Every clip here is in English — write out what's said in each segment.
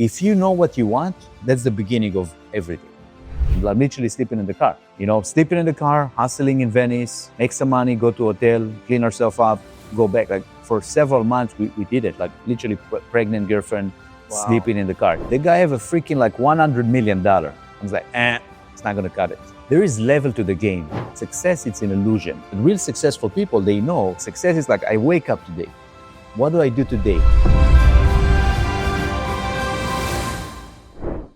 If you know what you want, that's the beginning of everything. I'm literally sleeping in the car, sleeping in the car, hustling in Venice, make some money, go to a hotel, clean ourselves up, go back. Like for several months, we did it, like literally pregnant girlfriend, Wow. sleeping in the car. The guy have a freaking like $100 million. I was like, it's not gonna cut it. There is level to the game. Success, it's an illusion. The real successful people, they know success is like, I wake up today. What do I do today?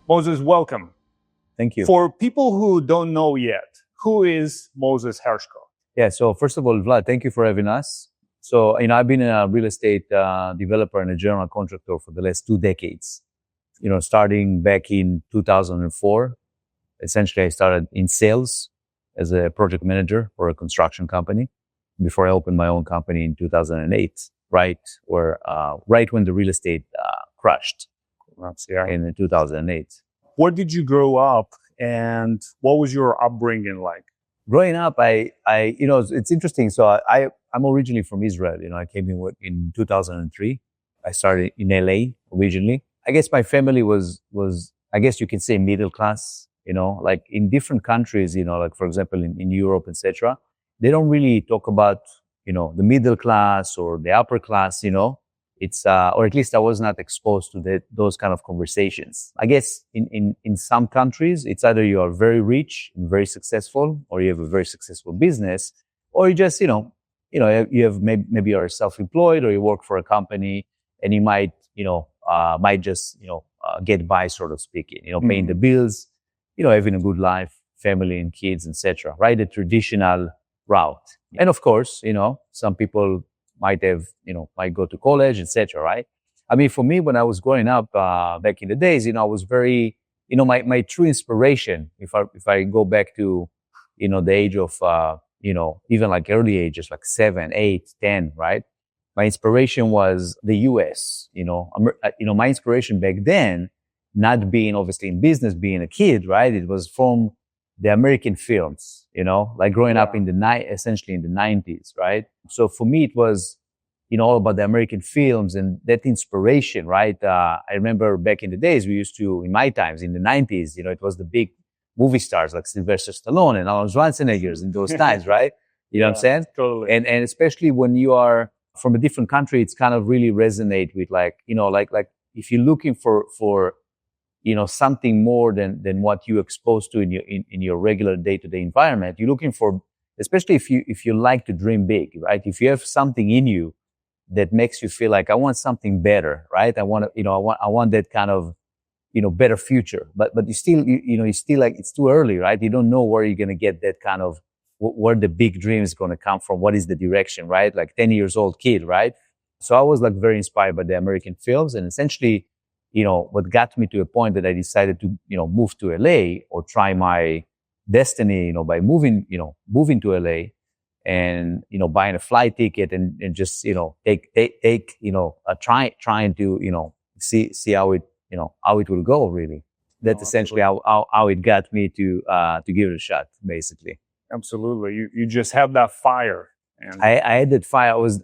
Moses, welcome. Thank you. For people who don't know yet, who is Moses Hershko? Yeah, so first of all, Vlad, thank you for having us. So, I've been a real estate developer and a general contractor for the last 2 decades. Starting back in 2004, essentially I started in sales as a project manager for a construction company before I opened my own company in 2008, right when the real estate crashed in 2008. Where did you grow up and what was your upbringing like? Growing up, it's interesting. So I'm originally from Israel. I came in 2003. I started in LA originally. I guess my family was, I guess you can say middle class, like in different countries, like for example, in Europe, etc. They don't really talk about, the middle class or the upper class, It's, or at least I was not exposed to those kind of conversations. I guess in some countries, it's either you are very rich and very successful, or you have a very successful business, or you just, you have maybe you're self-employed or you work for a company and you might just, get by, sort of speaking, paying the bills, having a good life, family and kids, etc. Right? The traditional route. And of course, some people might go to college, etc. Right? I mean, for me, when I was growing up back in the days, I was very, my true inspiration. If I go back to, the age of, even like early ages, like 7, 8, 10, right? My inspiration was the U.S. My inspiration back then, not being obviously in business, being a kid, right? It was from the American films, like growing up essentially in the 90s, right? So for me, it was, all about the American films and that inspiration, right? I remember back in the days, we used to, in my times, in the 90s, it was the big movie stars like Sylvester Stallone and Arnold Schwarzenegger in those times, right? You know what I'm saying? Totally. And especially when you are from a different country, it's kind of really resonate with like if you're looking for something more than what you exposed to in your regular day-to-day environment. You're looking for, especially if you like to dream big, right? If you have something in you that makes you feel like I want something better, right? I want that kind of, better future. But you still like, it's too early, right? You don't know where you're going to get that kind of, where the big dream is going to come from. What is the direction, right? Like 10 years old kid, right? So I was like very inspired by the American films, and essentially, what got me to a point that I decided to, move to LA or try my destiny, by moving to LA and, buying a flight ticket and just, trying to, see how it, how it will go really. That's essentially how it got me to give it a shot, basically. Absolutely. You just have that fire. And I had that fire. I was,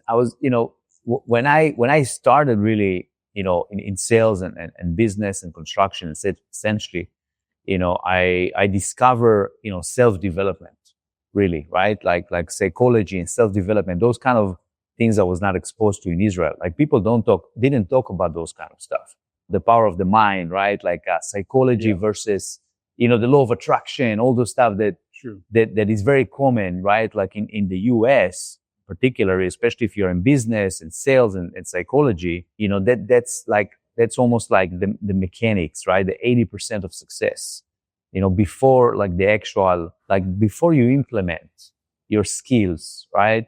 when I started really, in sales and business and construction, essentially, I discover, self-development, really, right? Like psychology and self-development, those kind of things I was not exposed to in Israel. Like people didn't talk about those kind of stuff. The power of the mind, right? Like psychology versus, the law of attraction, all those stuff that is very common, right? Like in the US, particularly, especially if you're in business and sales and psychology, that's almost like the mechanics, right? The 80% of success, before like the actual, like before you implement your skills, right?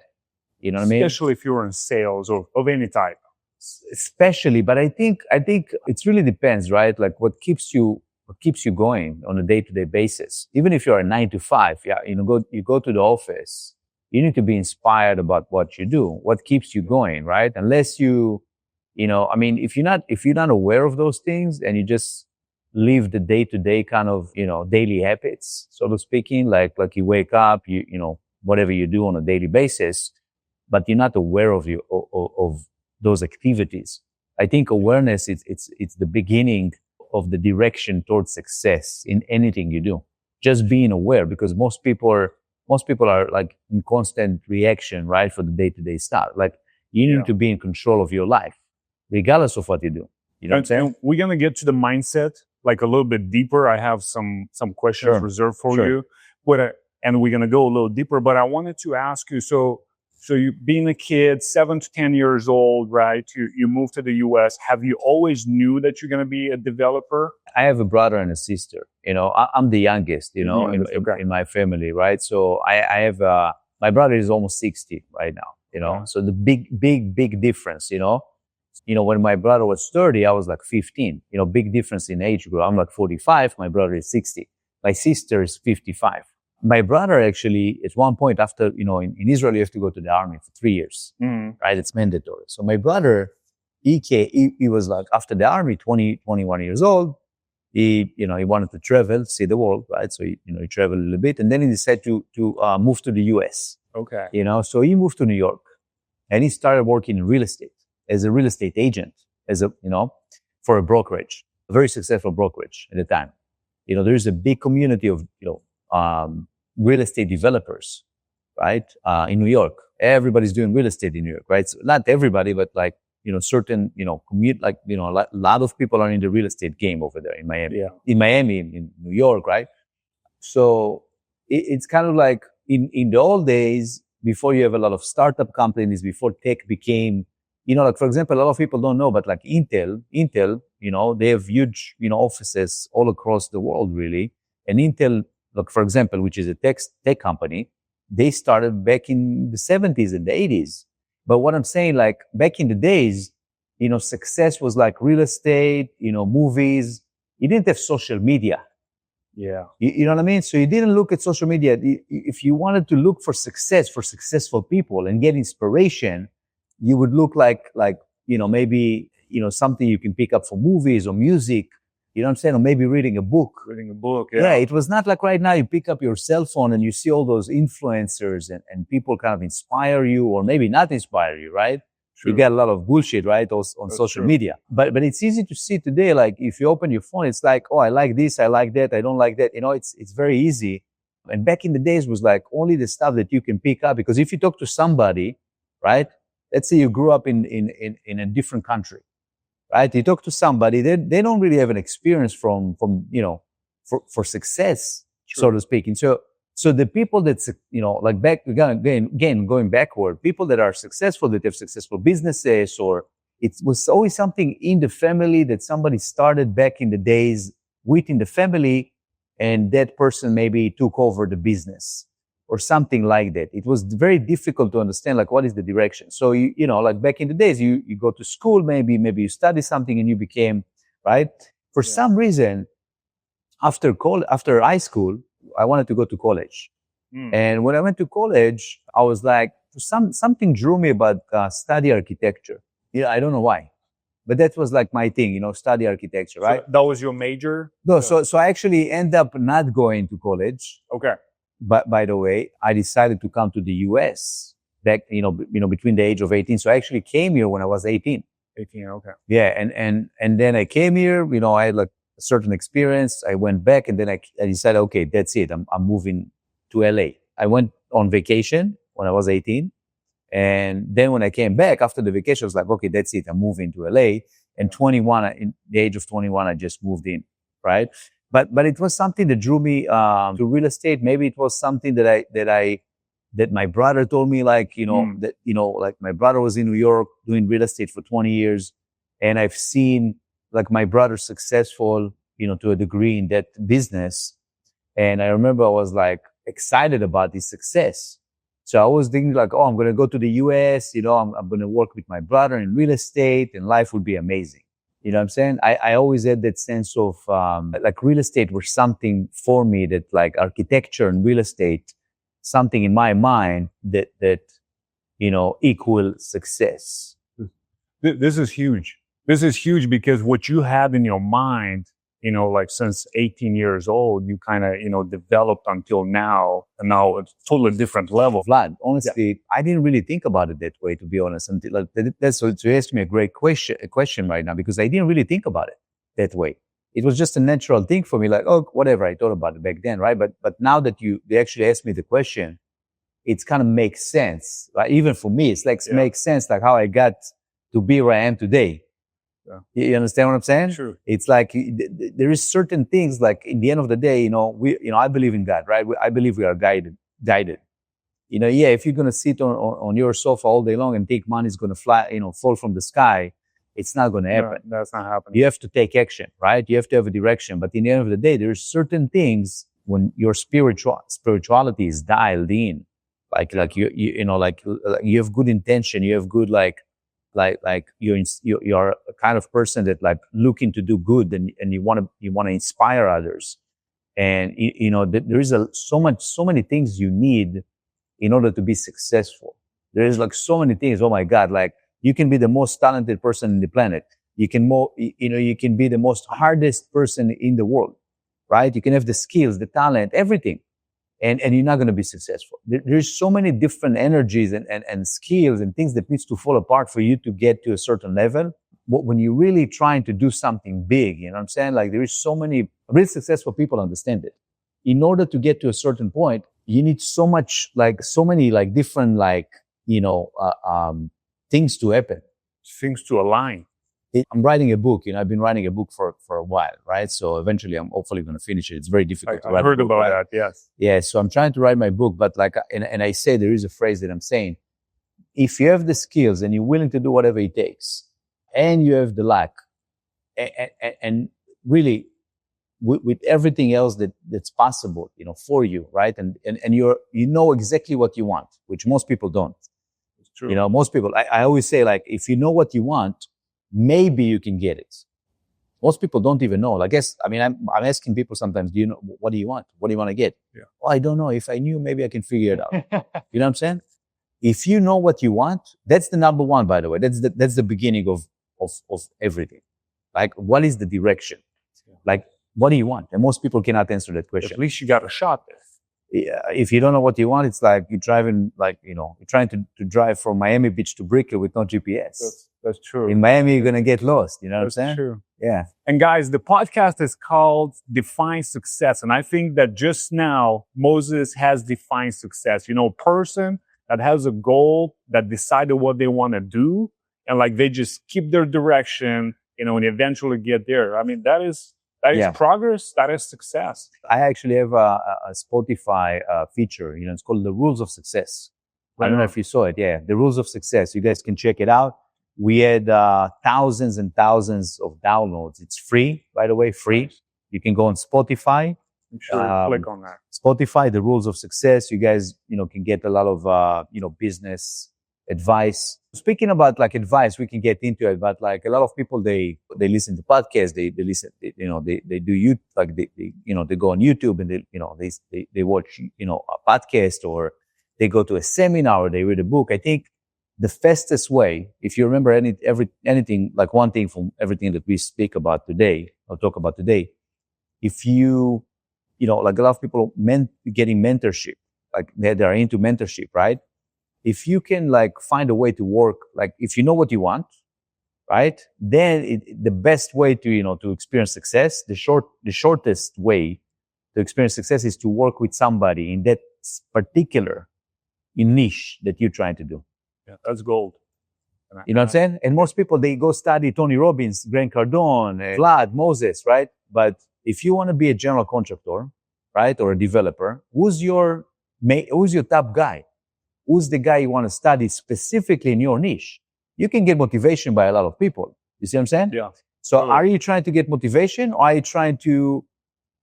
You know what I mean? Especially if you're in sales or of any type. Especially, but I think it really depends, right? Like what keeps you going on a day-to-day basis. Even if you're a 9 to 5, you go to the office, you need to be inspired about what you do, what keeps you going, right? Unless if you're not aware of those things and you just live the day-to-day kind of, daily habits, so to speaking, like you wake up, whatever you do on a daily basis, but you're not aware of those activities. I think awareness, it's the beginning of the direction towards success in anything you do. Just being aware, because most people are like in constant reaction, right, for the day-to-day stuff. Like you need to be in control of your life, regardless of what you do. You know what I'm saying? And we're gonna get to the mindset like a little bit deeper. I have some questions reserved for you, but and we're gonna go a little deeper. But I wanted to ask you, so you being a kid, 7 to 10 years old, right? You moved to the U.S. Have you always knew that you're gonna be a developer? I have a brother and a sister. You know, I'm the youngest. You know, in my family, right? So I have my brother is almost 60 right now. You know, so the big difference. You know, when my brother was 30, I was like 15. You know, big difference in age group. I'm like 45. My brother is 60. My sister is 55. My brother actually, at one point after, you know, in Israel, you have to go to the army for 3 years, right? It's mandatory. So my brother, he was like, after the army, 21 years old, he wanted to travel, see the world, right? So, he traveled a little bit, and then he decided to move to the US. Okay. You know, so he moved to New York, and he started working in real estate as a real estate agent, for a brokerage, a very successful brokerage at the time. You know, there's a big community of, real estate developers, right? In New York, everybody's doing real estate in New York, right? So not everybody, but like, certain, a lot of people are in the real estate game over there in Miami. Yeah. In Miami, in New York, right? So it's kind of like in the old days, before you have a lot of startup companies, before tech became, like, for example, a lot of people don't know, but like Intel, they have huge, offices all across the world, really. And Intel, like, for example, which is a tech company, they started back in the 70s and the 80s. But what I'm saying, like, back in the days, success was like real estate, movies. You didn't have social media. Yeah. You know what I mean? So you didn't look at social media. If you wanted to look for success, for successful people and get inspiration, you would look like, maybe, something you can pick up for movies or music, you know what I'm saying? Or maybe reading a book. Yeah. It was not like right now you pick up your cell phone and you see all those influencers and people kind of inspire you or maybe not inspire you, right? True. You get a lot of bullshit, right? On social media. But it's easy to see today, like if you open your phone, it's like, oh, I like this, I like that, I don't like that. It's very easy. And back in the days was like only the stuff that you can pick up, because if you talk to somebody, right? Let's say you grew up in a different country, right? You talk to somebody, they don't really have an experience from for success, so to speak. And so the people that's, like back again, going backward, people that are successful, that have successful businesses, or it was always something in the family that somebody started back in the days within the family, and that person maybe took over the business or something like that. It was very difficult to understand, like, what is the direction. So, like back in the days, you go to school, maybe you study something and you became, right? For some reason, after high school, I wanted to go to college. And when I went to college, I was like, something drew me about study architecture. I don't know why, but that was like my thing, study architecture, right? So that was your major? No, so I actually end up not going to college. Okay. But by the way, I decided to come to the US back, between the age of 18. So I actually came here when I was 18. 18, okay. Yeah, and then I came here, I had like a certain experience. I went back, and then I decided, okay, that's it. I'm moving to LA. I went on vacation when I was 18. And then when I came back after the vacation, I was like, okay, that's it. I'm moving to LA. And 21, in the age of 21, I just moved in, right? But it was something that drew me to real estate. Maybe it was something that my brother told me, like, like my brother was in New York doing real estate for 20 years. And I've seen like my brother successful, to a degree in that business. And I remember I was like excited about his success. So I was thinking like, oh, I'm going to go to the US, I'm going to work with my brother in real estate and life would be amazing. You know what I'm saying? I always had that sense of, like real estate was something for me that, like, architecture and real estate, something in my mind that equal success. This is huge. This is huge because what you had in your mind, like since 18 years old, you kind of, developed until now, and now it's totally different level. Vlad, honestly, I didn't really think about it that way, to be honest. Until like, that's so you asked me a great question right now, because I didn't really think about it that way. it was just a natural thing for me. Like, oh, whatever. I thought about it back then, right? But now that they actually asked me the question, it's kind of makes sense. Right? Even for me, it's like makes sense, like how I got to be where I am today. Yeah. You understand what I'm saying? Sure. It's like there is certain things, like in the end of the day, I believe in God, right? I believe we are guided. If you're going to sit on your sofa all day long and think money is going to fall from the sky, it's not going to happen. No, that's not happening. You have to take action, right? You have to have a direction. But in the end of the day, there's certain things when your spirituality is dialed in, like you have good intention, you have good you're a kind of person that like looking to do good, and you want to inspire others, and there is so many things you need in order to be successful. There is like so many things. Oh my God! Like you can be the most talented person in the planet. You can you can be the most hardest person in the world, right? You can have the skills, the talent, everything. And you're not going to be successful. There's so many different energies and skills and things that needs to fall apart for you to get to a certain level. But when you're really trying to do something big, you know what I'm saying? Like there is so many really successful people understand it. In order to get to a certain point, you need so many different things to happen. Things to align. I'm writing a book. I've been writing a book for a while, right? So eventually, I'm hopefully going to finish it. It's very difficult to write. I heard about that. Yes. Yeah. So I'm trying to write my book, but and I say there is a phrase that I'm saying: if you have the skills and you're willing to do whatever it takes, and you have the luck, and really with everything else that's possible, for you, right? And you know exactly what you want, which most people don't. It's true. Most people. I always say, like, if you know what you want, maybe you can get it. Most people don't even know. I'm asking people sometimes, do you know, what do you want? What do you want to get? Yeah. Oh, I don't know. If I knew, maybe I can figure it out. You know what I'm saying? If you know what you want, that's the number one, by the way. That's the beginning of everything. Like, what is the direction? Yeah. Like, what do you want? And most people cannot answer that question. At least you got a shot there. Yeah, if you don't know what you want, it's like you're driving, you're trying to drive from Miami Beach to Brickell with no GPS. That's true. In Miami, you're going to get lost. You know what I'm saying? That's true. Yeah. And guys, the podcast is called Define Success. And I think that just now, Moses has defined success. A person that has a goal, that decided what they want to do, and they just keep their direction, and eventually get there. I mean, that is progress. That is success. I actually have a Spotify feature. It's called The Rules of Success. I don't know if you saw it. Yeah, The Rules of Success. You guys can check it out. We had thousands and thousands of downloads. It's free, by the way, free. You can go on Spotify. Sure, click on that. Spotify, The Rules of Success. You guys, can get a lot of, business advice. Speaking about advice, we can get into it. But a lot of people, they listen to podcasts. They listen. They do you they go on YouTube and they watch a podcast, or they go to a seminar, or they read a book. I think the fastest way, if you remember anything, one thing from everything that we speak about today, or talk about today, if you, a lot of people getting mentorship, they are into mentorship, right? If you can find a way to work, if you know what you want, right? Then the best way to experience success, the shortest way to experience success is to work with somebody in that particular niche that you're trying to do. Yeah, that's gold. You know what I'm saying? And most people, they go study Tony Robbins, Grant Cardone, Vlad, Moses, right? But if you want to be a general contractor, right, or a developer, who's your top guy? Who's the guy you want to study specifically in your niche? You can get motivation by a lot of people. You see what I'm saying? Yeah. So are you trying to get motivation, or are you trying to,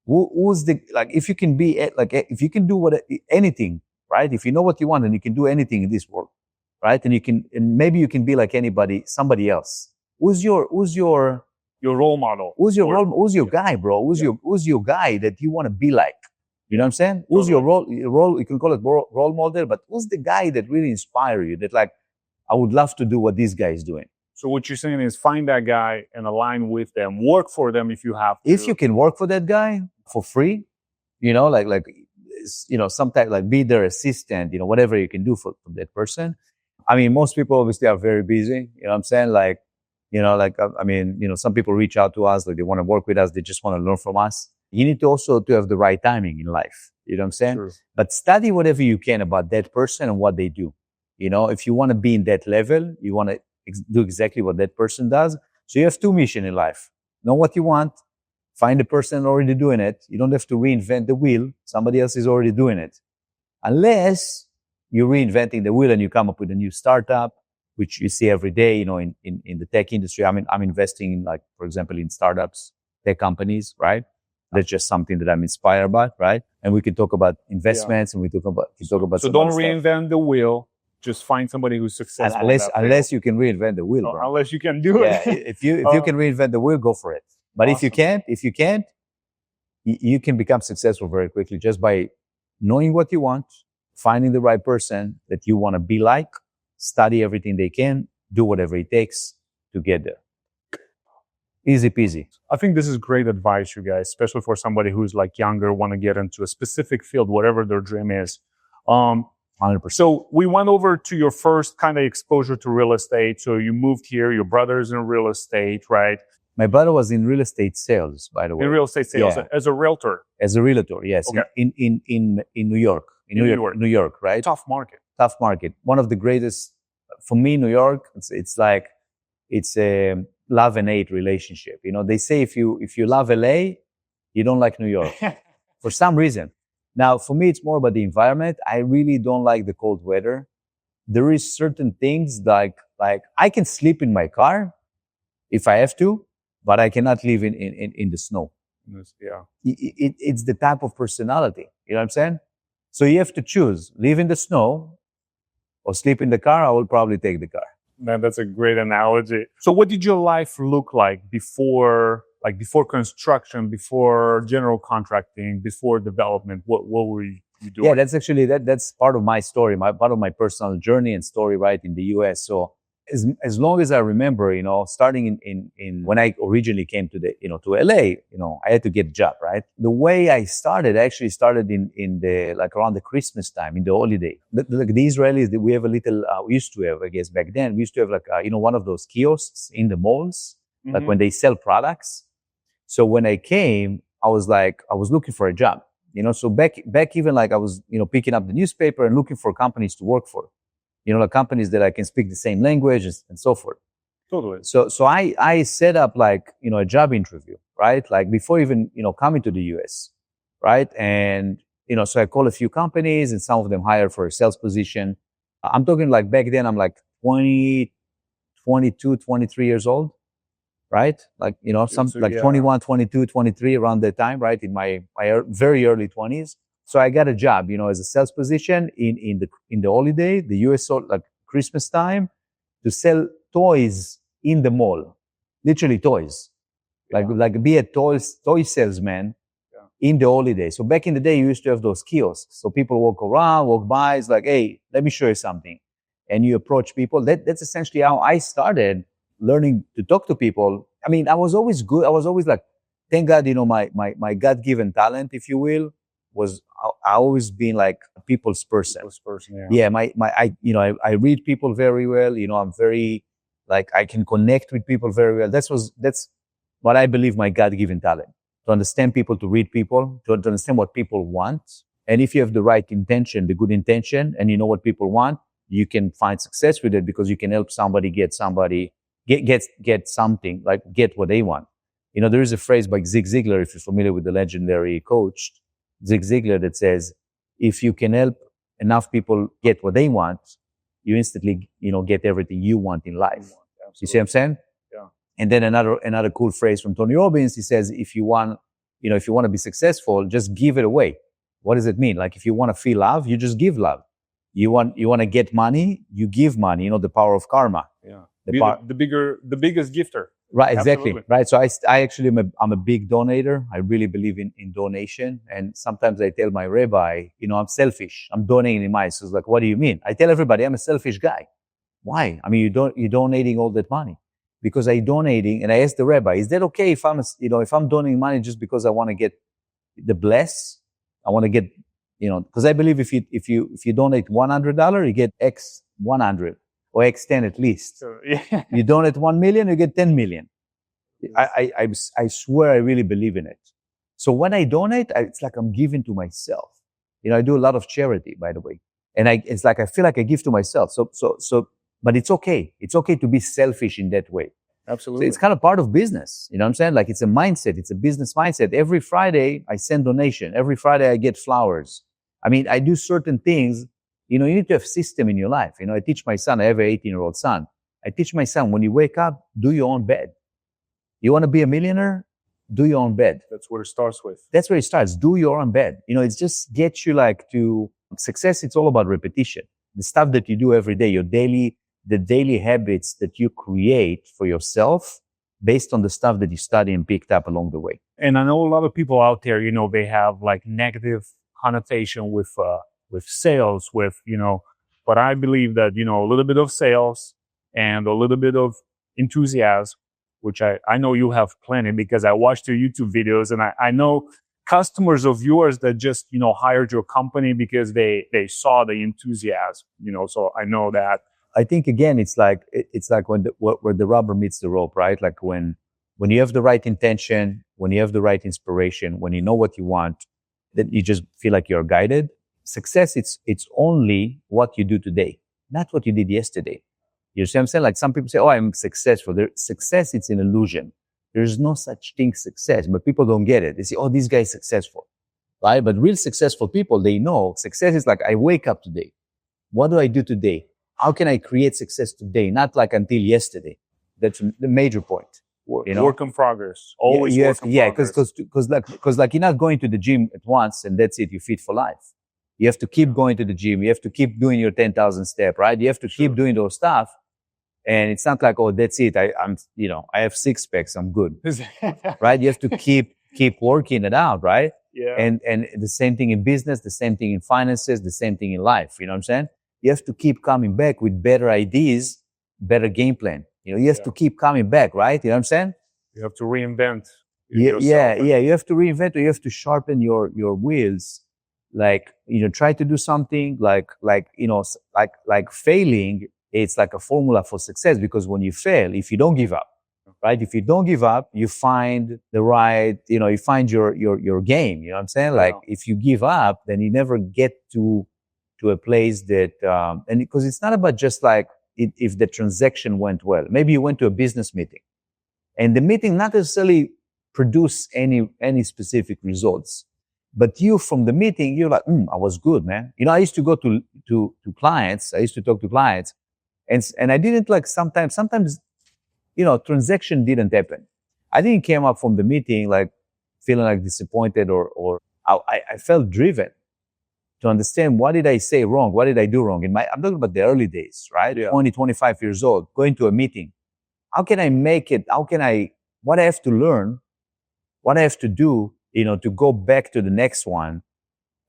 who's the, if you can be, if you can do anything, right? If you know what you want and you can do anything in this world, right? And maybe you can be like somebody else. Who's your role model? Who's your guy, bro? Who's your guy that you want to be like? You know what I'm saying? Who's your role? You can call it role model, but who's the guy that really inspires you? That I would love to do what this guy is doing. So what you're saying is find that guy and align with them. Work for them if you have to. If you can work for that guy for free, sometimes be their assistant, whatever you can do for that person. I mean, most people obviously are very busy. You know what I'm saying? I mean, some people reach out to us, like they want to work with us, they just want to learn from us. You need to also to have the right timing in life. You know what I'm saying? Sure. But study whatever you can about that person and what they do. If you want to be in that level, you want to do exactly what that person does. So you have two missions in life. Know what you want, find the person already doing it. You don't have to reinvent the wheel. Somebody else is already doing it. Unless you're reinventing the wheel and you come up with a new startup, which you see every day, in the tech industry. I mean, I'm investing in, like, for example, in startups, tech companies, right? That's just something that I'm inspired by, right? And we can talk about investments, and we talk about So don't reinvent the wheel. Just find somebody who's successful. Unless you can reinvent the wheel, bro. Unless you can do it. If you can reinvent the wheel, go for it. But awesome. if you can't, you can become successful very quickly just by knowing what you want, finding the right person that you want to be like, study everything they can, do whatever it takes to get there. Easy peasy. I think this is great advice, you guys, especially for somebody who's like younger, want to get into a specific field, whatever their dream is. 100%. So we went over to your first kind of exposure to real estate. So you moved here, your brother's in real estate, right? My brother was in real estate sales, by the way. In real estate sales, as a realtor? As a realtor, yes. Okay. In New York. New York, right? Tough market. One of the greatest, for me, New York, it's like, it's a love and hate relationship. They say if you love LA, you don't like New York for some reason. Now, for me, it's more about the environment. I really don't like the cold weather. There is certain things like I can sleep in my car if I have to, but I cannot live in the snow. Yeah. It's the type of personality. You know what I'm saying? So you have to choose, live in the snow or sleep in the car. I will probably take the car. Man, that's a great analogy. So what did your life look like before construction, before general contracting, before development? What were you doing? Yeah, that's actually, that's part of my story, part of my personal journey and story, right, in the US. So as long as I remember, starting in when I originally came to to LA, I had to get a job, right? The way I actually started in the, like, around the Christmas time, in the holiday. The Israelis, we have a little, we used to have, I guess back then, we used to have like, one of those kiosks in the malls, like when they sell products. So when I came, I was looking for a job, so back even, like, I was, picking up the newspaper and looking for companies to work for. Like companies that I can speak the same language and so forth. Totally. So I set up, like, a job interview, right? Like before even, coming to the US, right? And, so I called a few companies and some of them hired for a sales position. I'm talking, like, back then I'm like 20, 22, 23 years old, right? Like, 21, 22, 23 around that time, right? In my very early 20s. So I got a job, as a sales position in the holiday, the US, like Christmas time, to sell toys in the mall, literally toys, like be a toy salesman in the holiday. So back in the day, you used to have those kiosks. So people walk by, it's like, hey, let me show you something. And you approach people. That's essentially how I started learning to talk to people. I mean, I was always good. I was always like, thank God, my God-given talent, if you will, was I always been like a people's person. Yeah. I read people very well. I'm very, like, I can connect with people very well. That's what I believe my God-given talent, to understand people, to read people, to understand what people want. And if you have the right intention, the good intention, and you know what people want, you can find success with it, because you can help somebody get something, like get what they want. There is a phrase by Zig Ziglar, if you're familiar with the legendary coach, Zig Ziglar, that says, if you can help enough people get what they want, you instantly, get everything you want in life. You see what I'm saying? Yeah. And then another cool phrase from Tony Robbins, he says, if you want to be successful, just give it away. What does it mean? Like, if you want to feel love, you just give love. You want to get money, you give money. The power of karma. Yeah. The biggest gifter. Right, exactly. Absolutely. Right. So I actually I'm a big donator. I really believe in donation. And sometimes I tell my rabbi, I'm selfish. I'm donating money. So it's like, what do you mean? I tell everybody I'm a selfish guy. Why? I mean, you're donating all that money. Because I'm donating, and I asked the rabbi, is that okay if I'm donating money just because I want to get the bless? I want to get, because I believe if you donate $100, you get X 100. or X10 at least. So, yeah. You donate 1 million, you get 10 million. I swear I really believe in it. So when I donate, it's like I'm giving to myself. I do a lot of charity, by the way. And it's like I feel like I give to myself. But it's okay. It's okay to be selfish in that way. Absolutely. So it's kind of part of business. You know what I'm saying? Like it's a mindset. It's a business mindset. Every Friday, I send donation. Every Friday, I get flowers. I mean, I do certain things. You need to have system in your life. I teach my son, I have an 18-year-old son. I teach my son, when you wake up, do your own bed. You want to be a millionaire? Do your own bed. That's where it starts with. That's where it starts. Do your own bed. It's just gets you to success. It's all about repetition. The stuff that you do every day, the daily habits that you create for yourself based on the stuff that you study and picked up along the way. And I know a lot of people out there, they have like negative connotation with sales, but I believe that, a little bit of sales and a little bit of enthusiasm, which I know you have plenty because I watched your YouTube videos, and I know customers of yours that just, hired your company because they saw the enthusiasm, so I know that. I think again, it's like where the rubber meets the rope, right? Like when you have the right intention, when you have the right inspiration, when you know what you want, then you just feel like you're guided. Success, it's only what you do today, not what you did yesterday. You see what I'm saying? Like some people say, oh, I'm successful. Success, it's an illusion. There's no such thing success, but people don't get it. They say, oh, this guy is successful, right? But real successful people, they know success is like, I wake up today. What do I do today? How can I create success today? Not like until yesterday. That's the major point. Work in progress. Always work in progress. Because you're not going to the gym at once and that's it. You're fit for life. You have to keep going to the gym. You have to keep doing your 10,000 step, right? You have to keep doing those stuff. And it's not like, oh, that's it. I have 6 packs. I'm good. Right? You have to keep working it out, right? Yeah. And the same thing in business, the same thing in finances, the same thing in life. You know what I'm saying? You have to keep coming back with better ideas, better game plan. You have to keep coming back, right? You know what I'm saying? You have to reinvent yourself. Yeah. You have to reinvent, or you have to sharpen your wheels. Like, try to do something like failing. It's like a formula for success, because when you fail, if you don't give up, right? If you don't give up, you find the right, you find your game. You know what I'm saying? Like if you give up, then you never get to a place that, and because it's not about just like if the transaction went well. Maybe you went to a business meeting and the meeting not necessarily produced any specific results, but you from the meeting, you're like, I was good, man. I used to go to clients. I used to talk to clients. And I didn't like sometimes, transaction didn't happen. I didn't came up from the meeting like feeling like disappointed or I felt driven to understand what did I say wrong? What did I do wrong? I'm talking about the early days, right? Yeah. 20, 25 years old, going to a meeting. How can I make it? What I have to learn, what I have to do, to go back to the next one.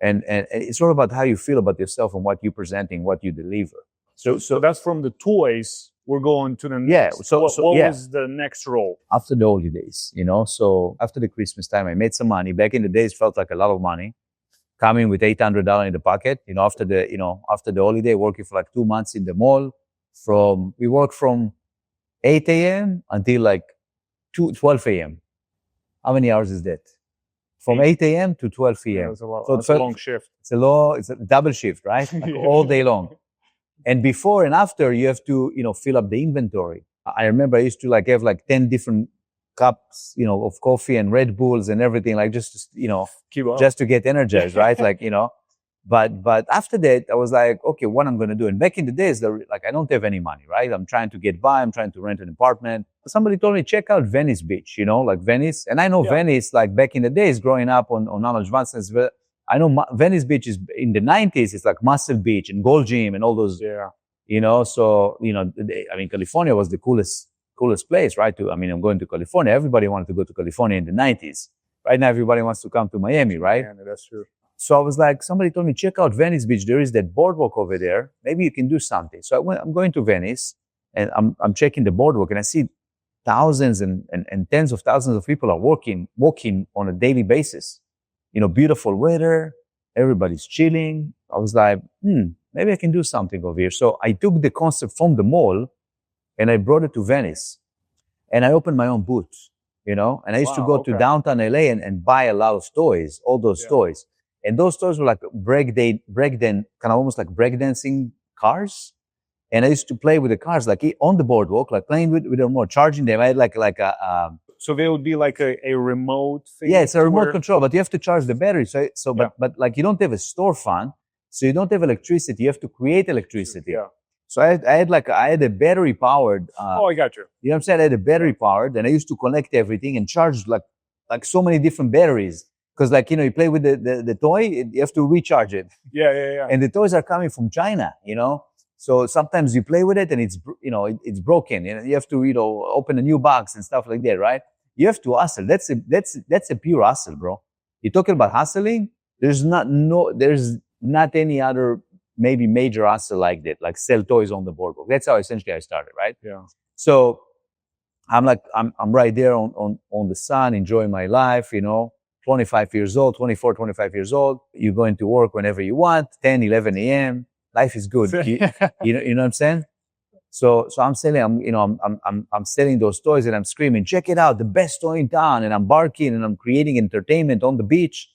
And it's all about how you feel about yourself and what you're presenting, what you deliver. So that's from the toys. We're going to the next. Yeah. So what was the next role? After the holidays, so after the Christmas time, I made some money. Back in the days, felt like a lot of money. Coming with $800 in the pocket, after the holiday, working for like 2 months in the mall. We worked from 8 a.m. until like 12 a.m. How many hours is that? From 8 a.m. to 12 p.m. Yeah, that's a lot. So that's a long shift. It's a double shift, right? Like all day long. And before and after, you have to, fill up the inventory. I remember I used to like have like 10 different cups, of coffee and Red Bulls and everything, like just, just to get energized, right? Like, but after that, I was like, okay, what I'm going to do? And back in the days, like, I don't have any money, right? I'm trying to get by. I'm trying to rent an apartment. Somebody told me, check out Venice Beach, like Venice. And I know Venice, like back in the days, growing up on Arnold Schwarzenegger, I know Venice Beach is in the 90s. It's like Muscle Beach and Gold Gym and all those, so, California was the coolest place, right? I'm going to California. Everybody wanted to go to California in the 90s. Right now, everybody wants to come to Miami, right? Yeah, that's true. So I was like, somebody told me, check out Venice Beach. There is that boardwalk over there. Maybe you can do something. So I'm going to Venice and I'm checking the boardwalk and I see thousands and tens of thousands of people are walking on a daily basis. Beautiful weather. Everybody's chilling. I was like, maybe I can do something over here. So I took the concept from the mall and I brought it to Venice. And I opened my own booth, and I used to go to downtown LA and buy a lot of toys, all those toys. And those toys were like breakdance, kind of almost like breakdancing cars. And I used to play with the cars, like on the boardwalk, like playing with them more, charging them. I had like a so they would be like a remote thing? Yeah, it's a remote control, but you have to charge the battery. But like you don't have a storefront, so you don't have electricity. You have to create electricity. Yeah. So I had a battery powered. I got you. You know what I'm saying? I had a battery powered, and I used to connect everything and charge like so many different batteries. Because you play with the toy, you have to recharge it. Yeah. And the toys are coming from China, So sometimes you play with it and it's broken. You have to open a new box and stuff like that, right? You have to hustle. That's a pure hustle, bro. You're talking about hustling. There's not any other maybe major hustle like that, like sell toys on the boardwalk. That's how essentially I started, right? Yeah. So I'm right there on the sun, enjoying my life, 25 years old, 24, 25 years old. You're going to work whenever you want, 10, 11 a.m. Life is good. You know what I'm saying? So I'm selling, I'm selling those toys and I'm screaming, check it out, the best toy in town. And I'm barking and I'm creating entertainment on the beach.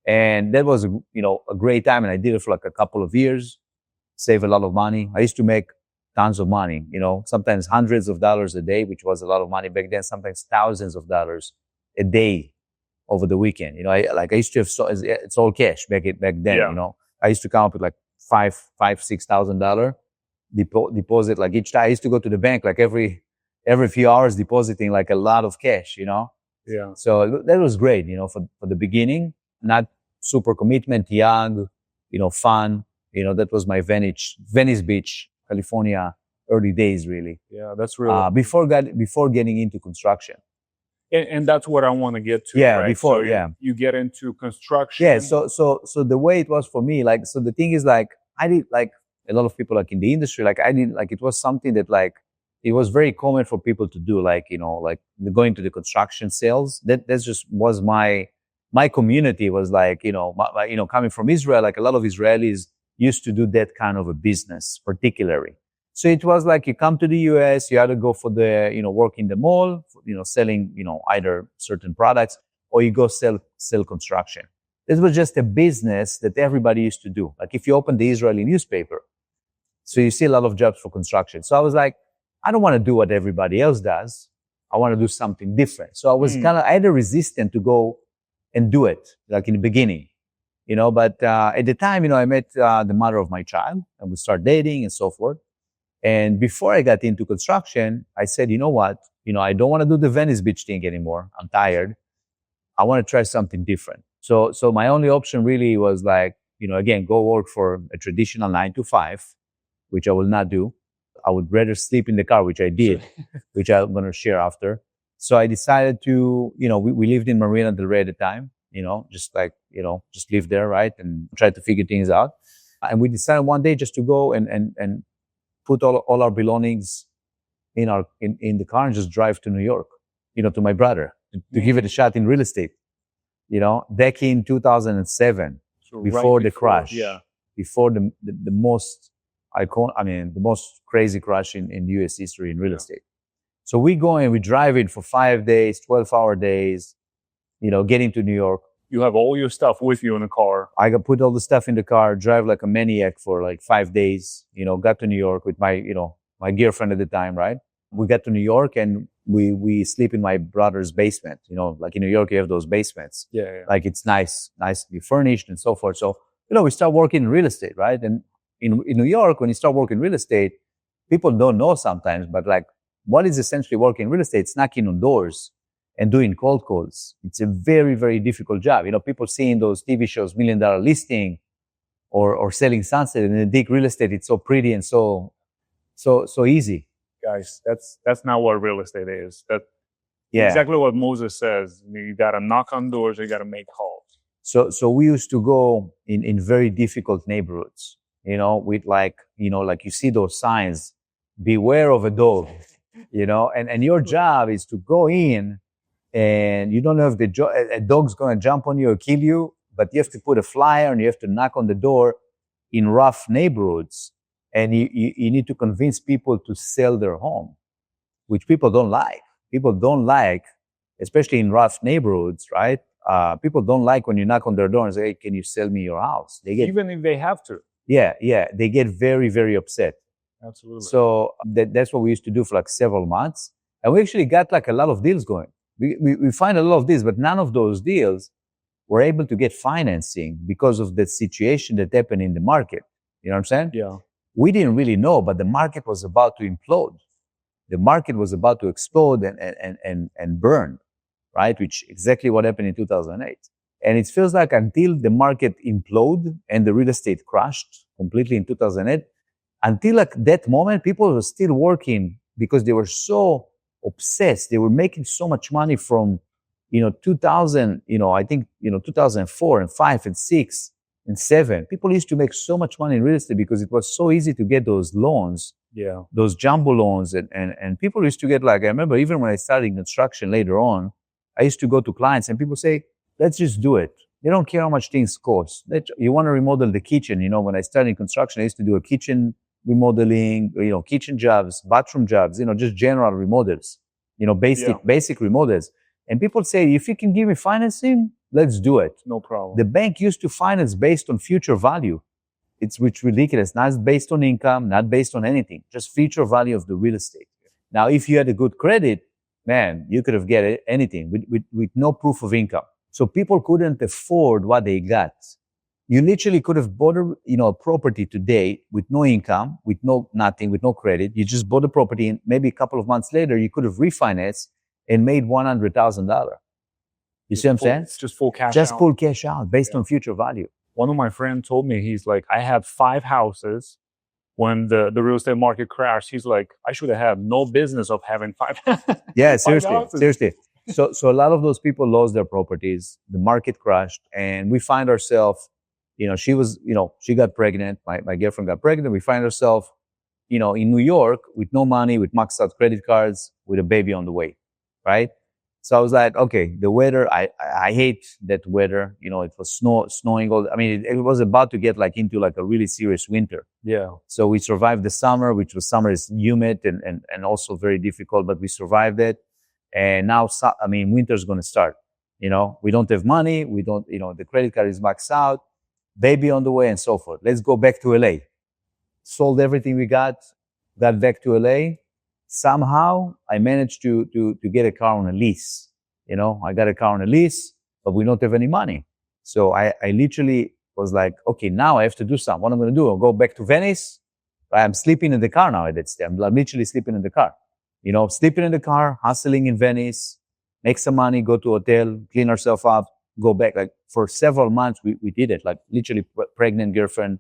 And that was, a great time. And I did it for like a couple of years, save a lot of money. I used to make tons of money, sometimes hundreds of dollars a day, which was a lot of money back then, sometimes thousands of dollars a day over the weekend. I used to have, it's all cash back then, I used to come up with like $6,000 deposit, like each time. I used to go to the bank like every few hours, depositing like a lot of cash, Yeah. So that was great, for the beginning. Not super commitment, young, fun. That was my Venice Beach, California, early days, really. Yeah, that's really before getting into construction. And that's what I want to get to. Yeah, right? before, you get into construction. Yeah, so the way it was for me, so the thing is, I did, a lot of people, in the industry, it was something that, it was very common for people to do, going to the construction sales. That just was my community was coming from Israel, a lot of Israelis used to do that kind of a business, particularly. So it was you come to the US, you either go for the, work in the mall, selling, either certain products, or you go sell construction. This was just a business that everybody used to do. If you open the Israeli newspaper, so you see a lot of jobs for construction. So I was I don't want to do what everybody else does. I want to do something different. So I was I had a resistance to go and do it, in the beginning, but at the time, I met the mother of my child, and we started dating and so forth. And before I got into construction, I said, you know what? I don't want to do the Venice Beach thing anymore. I'm tired. I want to try something different. So my only option really was again, go work for a traditional 9-to-5, which I will not do. I would rather sleep in the car, which I did, which I'm going to share after. So I decided to, we lived in Marina del Rey at the time, just live there, right? And try to figure things out. And we decided one day just to go and put all our belongings in the car and just drive to New York, to my brother to give it a shot in real estate, back in 2007, so before the crash, before the most the most crazy crash in US history in real estate. So we go and we drive it for 5 days, 12-hour days, getting to New York. You have all your stuff with you in the car. I got put all the stuff in the car, drive like a maniac for 5 days, got to New York with my, my girlfriend at the time, right? We got to New York and we sleep in my brother's basement, in New York, you have those basements. Yeah. It's nicely furnished and so forth. So, we start working in real estate, right? And in New York, when you start working real estate, people don't know sometimes, but what is essentially working in real estate? It's knocking on doors and doing cold calls. It's a very, very difficult job. People seeing those TV shows, $1 Million Listing or Selling Sunset, and in the real estate, it's so pretty and so easy. Guys, that's not what real estate is. That's exactly what Moses says. You got to knock on doors, you got to make calls. So we used to go in very difficult neighborhoods, with you see those signs, beware of a dog, and your job is to go in and you don't know if a dog's going to jump on you or kill you, but you have to put a flyer and you have to knock on the door. in rough neighborhoods, and you need to convince people to sell their home, which people don't like. People don't like, especially in rough neighborhoods, right? People don't like when you knock on their door and say, hey, can you sell me your house? They get, even if they have to. Yeah, they get very, very upset. Absolutely. So that's what we used to do for like several months. And we actually got like a lot of deals going. We find a lot of deals, but none of those deals were able to get financing because of the situation that happened in the market. You know what I'm saying? Yeah. We didn't really know, but the market was about to implode. The market was about to explode and burn, right? Which exactly what happened in 2008. And it feels like until the market imploded and the real estate crashed completely in 2008, until like that moment, people were still working because they were so obsessed. They were making so much money from, 2000, I think, 2004 and 5 and 6 and 7. People used to make so much money in real estate because it was so easy to get those loans, those jumbo loans. And people used to get like, I remember even when I started in construction later on, I used to go to clients and people say, let's just do it. They don't care how much things cost. You want to remodel the kitchen. When I started in construction, I used to do a kitchen remodeling, kitchen jobs, bathroom jobs, just general remodels, basic remodels. And people say, if you can give me financing, let's do it. No problem. The bank used to finance based on future value. It's ridiculous. Not based on income, not based on anything, just future value of the real estate. Now, if you had a good credit, man, you could have get anything with no proof of income. So people couldn't afford what they got. You literally could have bought a property today with no income, with nothing, with no credit. You just bought a property, and maybe a couple of months later, you could have refinanced and made $100,000. You see what I'm saying? It's just full cash out. Just full cash out based on future value. One of my friends told me, he's like, I had 5 houses when the real estate market crashed. He's like, I should have had no business of having 5. Yeah, seriously. So a lot of those people lost their properties. The market crashed, and we find ourselves, she got pregnant. My girlfriend got pregnant. We find ourselves, in New York with no money, with maxed out credit cards, with a baby on the way, right? So I was like, okay, the weather, I hate that weather. It was snowing it was about to get like into like a really serious winter. Yeah. So we survived the summer, summer is humid and also very difficult, but we survived it. And now, winter's going to start. We don't have money. We don't, the credit card is maxed out, baby on the way, and so forth. Let's go back to LA. Sold everything we got back to LA. Somehow I managed to get a car on a lease. I got a car on a lease, but we don't have any money. So I literally was like, okay, now I have to do something. What I'm going to do? I'll go back to Venice. I'm sleeping in the car now at that stage. I'm literally sleeping in the car. Sleeping in the car, hustling in Venice, make some money, go to a hotel, clean ourselves up, go back. Like for several months, we did it. Like literally pregnant girlfriend,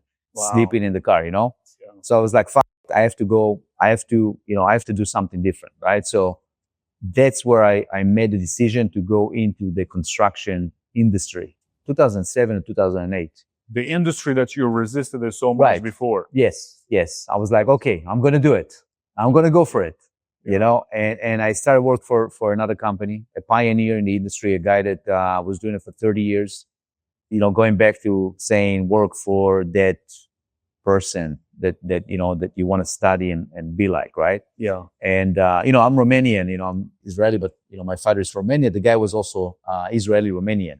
sleeping in the car, Yeah. So I was like, fuck, I have to go. I have to do something different, right? So that's where I made the decision to go into the construction industry, 2007 and 2008. The industry that you resisted it so much before. Yes. I was like, okay, I'm going to do it. I'm going to go for it. And I started work for another company, a pioneer in the industry, a guy that was doing it for 30 years, going back to saying work for that person that you want to study and be like, right? Yeah. And, I'm Romanian, I'm Israeli, but, my father is Romanian. The guy was also Israeli Romanian.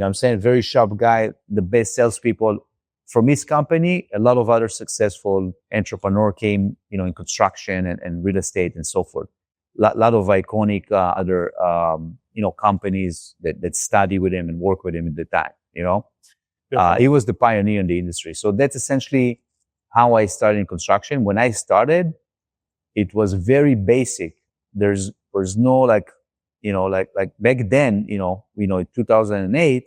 I'm saying very sharp guy, the best salespeople. From his company, a lot of other successful entrepreneurs came, in construction and real estate and so forth. Lot of iconic other, companies that study with him and work with him at the time, He was the pioneer in the industry. So that's essentially how I started in construction. When I started, it was very basic. There's no like back then, in 2008,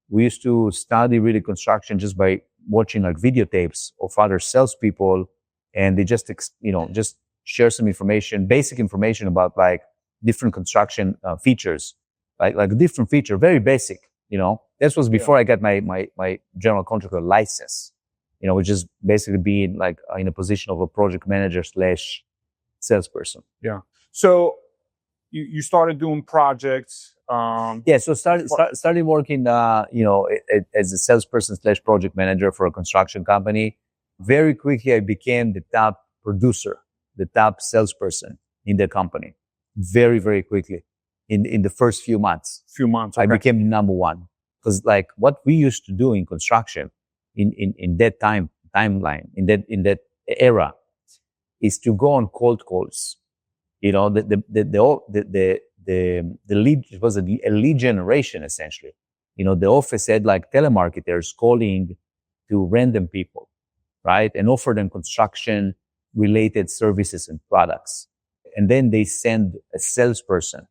we used to study really construction just by watching like videotapes of other salespeople, and they just share some information, basic information about like different construction features, like different feature, very basic. This was before I got my general contractor license. Which is basically being like in a position of a project manager / salesperson. Yeah. So you started doing projects. So started working, as a salesperson / project manager for a construction company. Very quickly, I became the top producer, the top salesperson in the company. Very, very quickly. In the first few months. Okay. I became number one. Because like what we used to do in construction in that timeline, in that era, is to go on cold calls. You know, the lead, it was a lead generation essentially. You know, the office had like telemarketers calling to random people, right? And offer them construction related services and products. And then they send a salesperson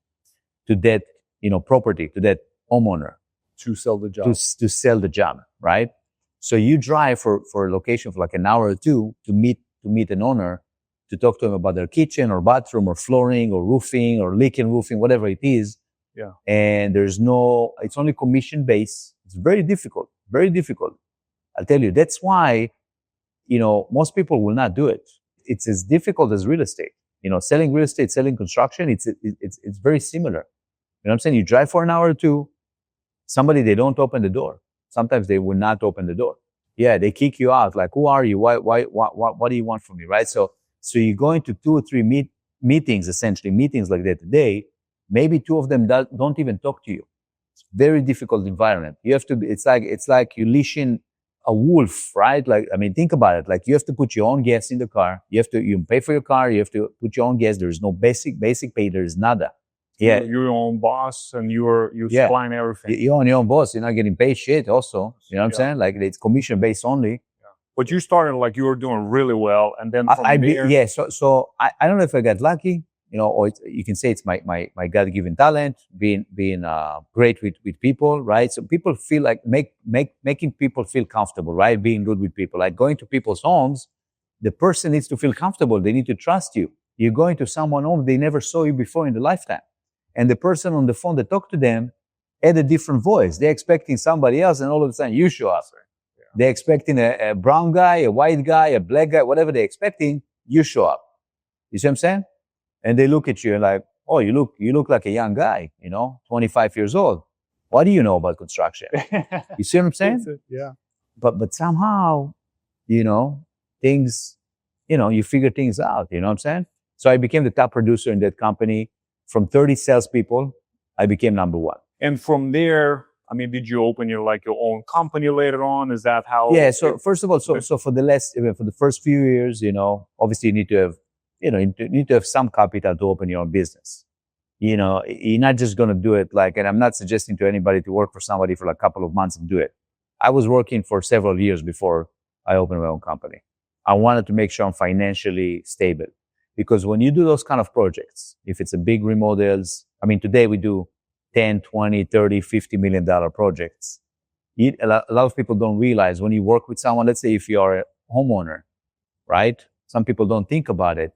to that, property, to that homeowner. To sell the job. To sell the job, right? So you drive for a location for like an hour or two to meet an owner, to talk to them about their kitchen or bathroom or flooring or roofing or leaking roofing, whatever it is. Yeah. And it's only commission based. It's very difficult, very difficult. I'll tell you, that's why, most people will not do it. It's as difficult as real estate. Selling real estate, selling construction, it's very similar. You know what I'm saying? You drive for an hour or two, somebody, they don't open the door. Sometimes they will not open the door. Yeah, they kick you out. Like, who are you? What do you want from me? Right? So you go into 2 or 3 meetings, essentially meetings like that a day. Maybe 2 of them don't even talk to you. It's a very difficult environment. You have to. It's like you leashing a wolf, right? Like, I mean, think about it. Like, you have to put your own gas in the car. You pay for your car. You have to put your own gas. There is no basic pay. There is nada. Yeah, you're your own boss, and you're supplying everything. You're your own boss. You're not getting paid shit. Also, you know what I'm saying? Like, it's commission based only. Yeah. But you started like you were doing really well, and then from there. So I don't know if I got lucky, or you can say it's my God-given talent, being great with people, right? So people feel like making people feel comfortable, right? Being good with people, like going to people's homes. The person needs to feel comfortable. They need to trust you. You're going to someone's home, they never saw you before in the lifetime. And the person on the phone that talked to them had a different voice. They're expecting somebody else, and all of a sudden you show up. Yeah. They're expecting a brown guy, a white guy, a black guy, whatever they're expecting, you show up. You see what I'm saying? And they look at you and like, oh, you look like a young guy, 25 years old. What do you know about construction? You see what I'm saying? Yeah. But somehow, things, you figure things out. You know what I'm saying? So I became the top producer in that company. From 30 salespeople, I became number one. And from there, I mean, did you open your own company later on? Is that how? Yeah. So first of all, so for the first few years, obviously you need to have some capital to open your own business. You're not just going to do it and I'm not suggesting to anybody to work for somebody for a couple of months and do it. I was working for several years before I opened my own company. I wanted to make sure I'm financially stable. Because when you do those kind of projects, if it's a big remodels, I mean, today we do 10, 20, 30, $50 million projects. A lot of people don't realize when you work with someone, let's say if you are a homeowner, right? Some people don't think about it.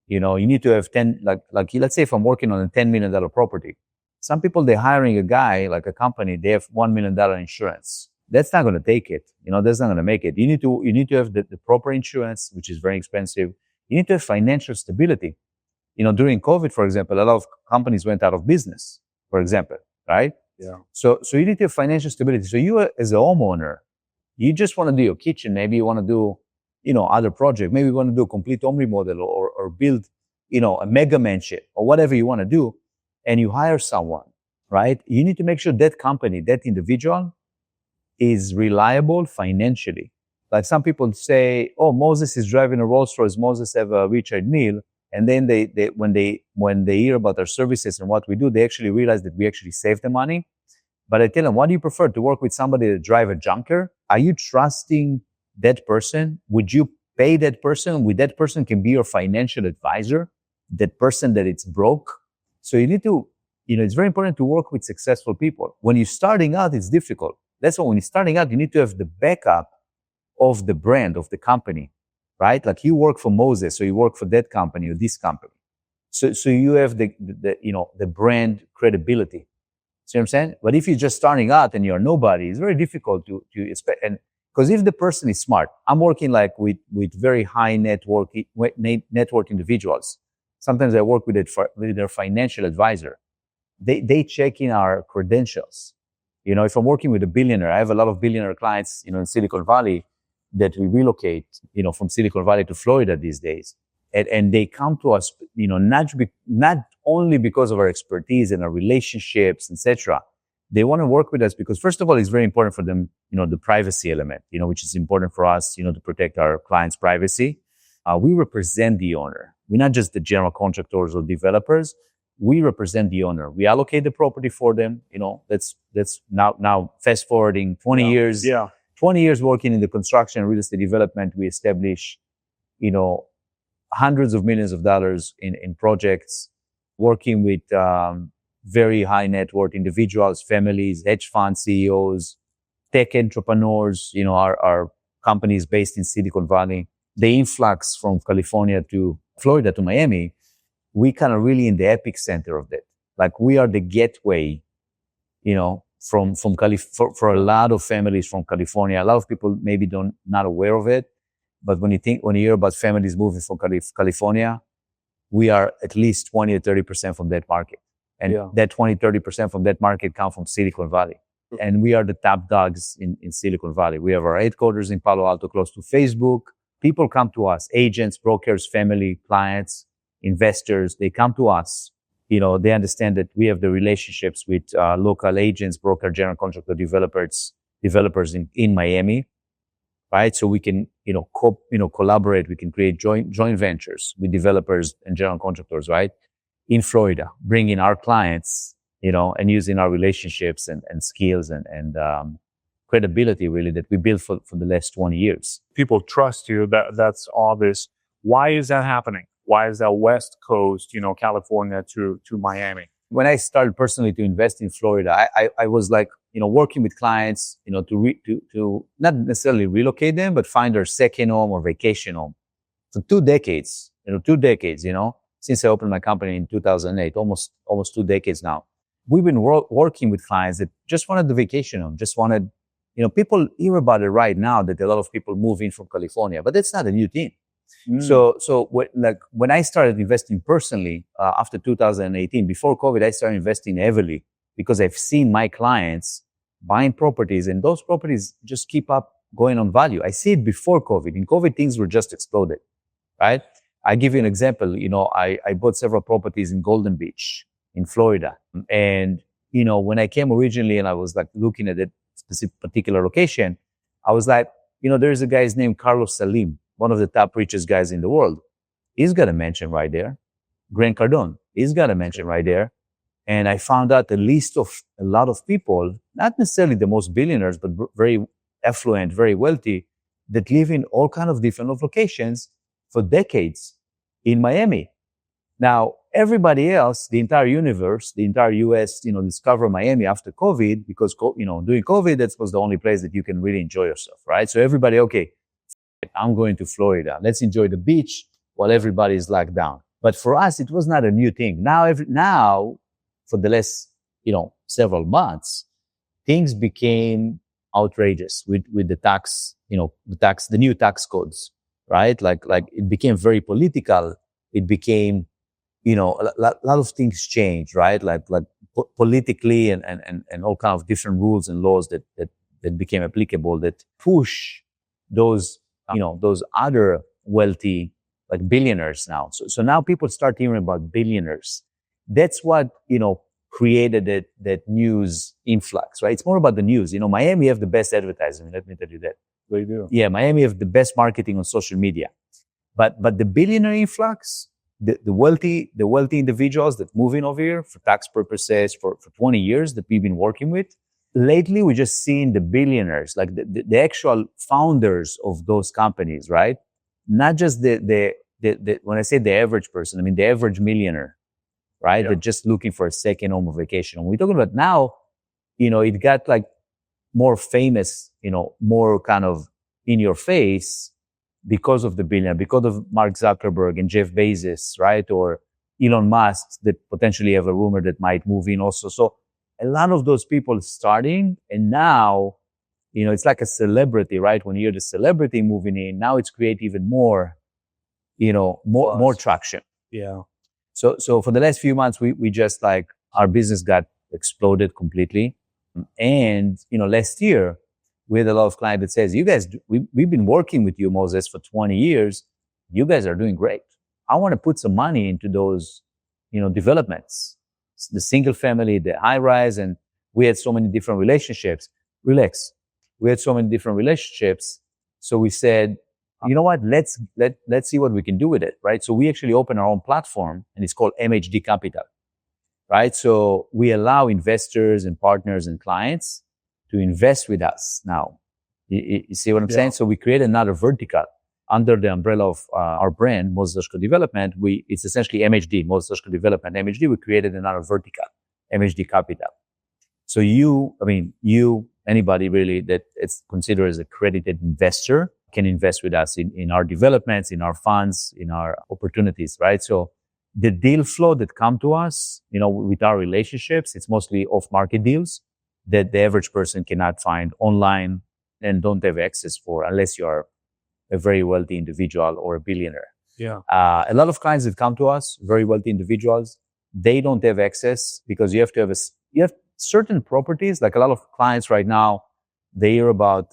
You need to have 10, let's say if I'm working on a $10 million property, some people, they're hiring a guy, like a company, they have $1 million insurance. That's not going to take it. That's not going to make it. You need to have the proper insurance, which is very expensive. You need to have financial stability. During COVID, for example, a lot of companies went out of business, for example, right? Yeah. So you need to have financial stability. So you, as a homeowner, you just want to do your kitchen. Maybe you want to do, other project. Maybe you want to do a complete home remodel or build, a mega mansion or whatever you want to do. And you hire someone, right? You need to make sure that company, that individual is reliable financially. Like some people say, oh, Moses is driving a Rolls Royce. Moses have a Richard Mille. And then when they hear about our services and what we do, they actually realize that we actually save the money. But I tell them, what do you prefer, to work with somebody that drive a junker? Are you trusting that person? Would you pay that person? With that person can be your financial advisor, that person that it's broke. So you need to, it's very important to work with successful people. When you're starting out, it's difficult. That's why when you're starting out, you need to have the backup of the brand, of the company, right? Like you work for Moses, so you work for that company or this company. So you have the brand credibility. See what I'm saying? But if you're just starting out and you're nobody, it's very difficult to expect. And because if the person is smart, I'm working with very high network individuals. Sometimes I work with their financial advisor. they check in our credentials. If I'm working with a billionaire, I have a lot of billionaire clients, in Silicon Valley that we relocate, from Silicon Valley to Florida these days. And they come to us, not only because of our expertise and our relationships, etc. They want to work with us because, first of all, it's very important for them, the privacy element, which is important for us, to protect our clients' privacy. We represent the owner. We're not just the general contractors or developers. We represent the owner. We allocate the property for them. That's now fast forwarding 20 years. Yeah. 20 years working in the construction and real estate development. We establish, hundreds of millions of dollars in projects, working with very high net worth individuals, families, hedge fund CEOs, tech entrepreneurs. Our companies based in Silicon Valley. The influx from California to Florida to Miami, we kind of really in the epic center of that. Like we are the gateway, for a lot of families from California. A lot of people maybe not aware of it, but when you hear about families moving from California, we are at least 20 or 30% from that market. And that 20, 30% from that market come from Silicon Valley. And we are the top dogs in Silicon Valley. We have our headquarters in Palo Alto, close to Facebook. People come to us, agents, brokers, family, clients, investors. They come to us. They understand that we have the relationships with local agents, broker, general contractor, developers in Miami, right? So we can, collaborate. We can create joint ventures with developers and general contractors, right? In Florida, bringing our clients, and using our relationships and skills and credibility really that we built for the last 20 years. People trust you. That's obvious. Why is that happening? Why is that West Coast, California to Miami? When I started personally to invest in Florida, I was like, working with clients, to not necessarily relocate them, but find their second home or vacation home. For 2 decades, since I opened my company in 2008, almost 2 decades now, we've been working with clients that just wanted the vacation home, just wanted, people hear about it right now that a lot of people move in from California, but that's not a new thing. So when I started investing personally after 2018, before COVID, I started investing heavily because I've seen my clients buying properties and those properties just keep up going on value. I see it before COVID. In COVID, things were just exploded, right? I give you an example. I bought several properties in Golden Beach in Florida. And, when I came originally and I was like looking at that specific particular location, I was like, there's a guy named Carlos Salim, one of the top richest guys in the world. He's got a mansion right there. Grant Cardone, he's got a mansion right there. And I found out a list of a lot of people, not necessarily the most billionaires, but very affluent, very wealthy, that live in all kinds of different locations for decades in Miami. Now, everybody else, the entire universe, the entire US, discovered Miami after COVID because, during COVID, that was the only place that you can really enjoy yourself, right? So everybody, okay, I'm going to Florida. Let's enjoy the beach while everybody is locked down. But for us, it was not a new thing. Now, for the last, several months, things became outrageous with the tax, the new tax codes, right? Like it became very political. It became, a lot of things changed, right? Like politically and all kinds of different rules and laws that became applicable that push those, those other wealthy, like billionaires now. So now people start hearing about billionaires. That's what, created that news influx, right? It's more about the news. Miami have the best advertising. Let me tell you that. They do. Yeah, Miami have the best marketing on social media. But the billionaire influx, the wealthy individuals that move in over here for tax purposes for 20 years that we've been working with, lately we're just seeing the billionaires, like the actual founders of those companies, right? Not just the when I say the average person, I mean the average millionaire, right? Yeah. They're just looking for a second home or vacation. We're talking about now, it got like more famous, more kind of in your face because of the billionaire, because of Mark Zuckerberg and Jeff Bezos, right? Or Elon Musk that potentially have a rumor that might move in also. So a lot of those people starting, and now, it's like a celebrity, right? When you hear the celebrity moving in, now it's create even more, more traction. Yeah. So for the last few months, we just like, our business got exploded completely. And, last year, we had a lot of clients that says, you guys, we've been working with you, Moses, for 20 years. You guys are doing great. I want to put some money into those, developments, the single family, the high rise. And we had so many different relationships. Relax. We had so many different relationships. So we said, you know what? Let's see what we can do with it, right? So we actually opened our own platform, and it's called MHD Capital, right? So we allow investors and partners and clients to invest with us now. You see what I'm saying? So we create another vertical under the umbrella of our brand, Moses Hershko Development. It's essentially MHD, Moses Hershko Development, MHD. We created another vertical, MHD Capital. So anybody really that it's considered as a credited investor can invest with us in our developments, in our funds, in our opportunities, right? So the deal flow that come to us, with our relationships, it's mostly off-market deals that the average person cannot find online and don't have access for unless you are a very wealthy individual or a billionaire. Yeah. A lot of clients that come to us, very wealthy individuals, they don't have access because you have to have certain properties. Like a lot of clients right now, they hear about